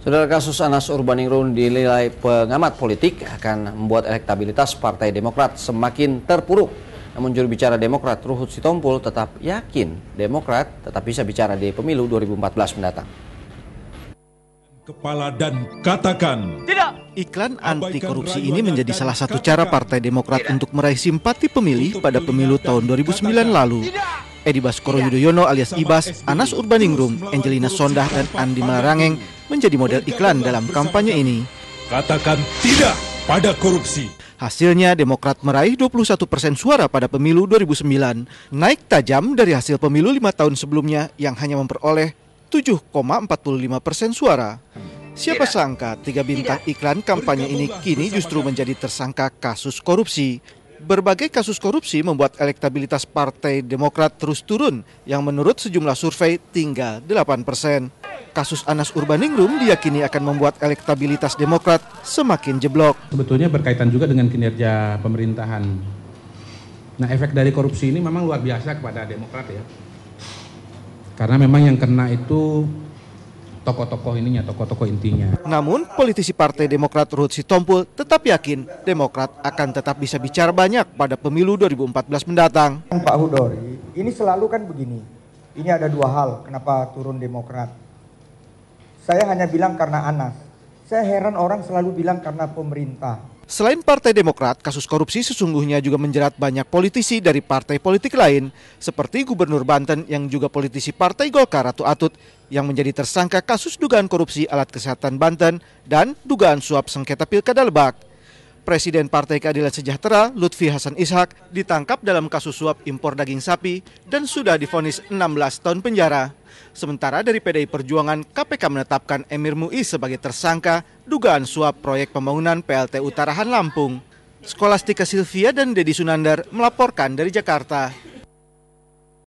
Saudara, kasus Anas Urbaningrum dinilai pengamat politik akan membuat elektabilitas Partai Demokrat semakin terpuruk. Namun juru bicara Demokrat Ruhut Sitompul tetap yakin Demokrat tetap bisa bicara di pemilu 2014 mendatang. Kepala dan katakan tidak. Iklan anti korupsi ini menjadi salah satu cara Partai Demokrat untuk meraih simpati pemilih pada pemilu tahun 2009 lalu. Edi Baskoro Yudhoyono alias Ibas, Anas Urbaningrum, Angelina Sondakh, dan Andi Malarangeng menjadi model iklan dalam kampanye ini. katakan tidak pada korupsi. Hasilnya Demokrat meraih 21% suara pada pemilu 2009, naik tajam dari hasil pemilu 5 tahun sebelumnya yang hanya memperoleh 7,45% suara. Siapa sangka 3 bintang iklan kampanye ini kini justru menjadi tersangka kasus korupsi. Berbagai kasus korupsi membuat elektabilitas Partai Demokrat terus turun, yang menurut sejumlah survei tinggal 8%. Kasus Anas Urbaningrum diyakini akan membuat elektabilitas Demokrat semakin jeblok. Sebetulnya berkaitan juga dengan kinerja pemerintahan. Nah, efek dari korupsi ini memang luar biasa kepada Demokrat ya. Karena memang yang kena itu tokoh-tokoh ininya, tokoh-tokoh intinya. Namun, politisi Partai Demokrat Ruhut Sitompul tetap yakin Demokrat akan tetap bisa bicara banyak pada pemilu 2014 mendatang. Pak Hudori, ini selalu kan begini. Ini ada 2 hal kenapa turun Demokrat. Saya hanya bilang karena Anas. Saya heran orang selalu bilang karena pemerintah. Selain Partai Demokrat, kasus korupsi sesungguhnya juga menjerat banyak politisi dari partai politik lain, seperti Gubernur Banten yang juga politisi Partai Golkar Ratu Atut yang menjadi tersangka kasus dugaan korupsi alat kesehatan Banten dan dugaan suap sengketa Pilkada Lebak. Presiden Partai Keadilan Sejahtera Lutfi Hasan Ishak ditangkap dalam kasus suap impor daging sapi dan sudah divonis 16 tahun penjara. Sementara dari PDI Perjuangan, KPK menetapkan Emir Muiz sebagai tersangka dugaan suap proyek pembangunan PLTU Tarahan Lampung. Skolastika Silvia dan Dedi Sunandar melaporkan dari Jakarta.